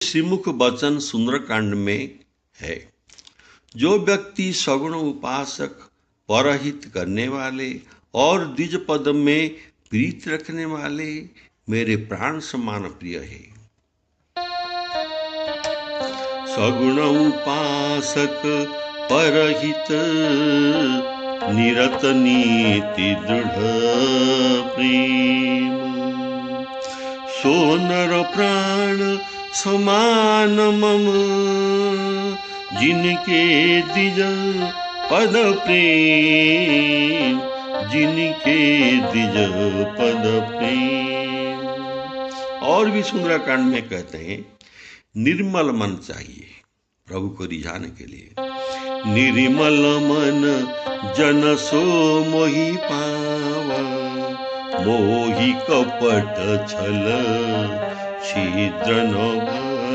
श्रीमुख वचन सुंदरकांड में है। जो व्यक्ति सगुण उपासक, परहित करने वाले और द्विज पद में प्रीत रखने वाले मेरे प्राण समान प्रिय है। सगुण उपासक परहित निरत नीति दृढ़ प्रेम, सो नर प्राण समान मम जिनके द्विज पद प्रेम, जिनके द्विज पद प्रेम। और भी सुंदरकांड में कहते हैं, निर्मल मन चाहिए प्रभु को रिझाने के लिए। निर्मल मन जन सो मोहि पावा, मोहि कपट छल छिद्र न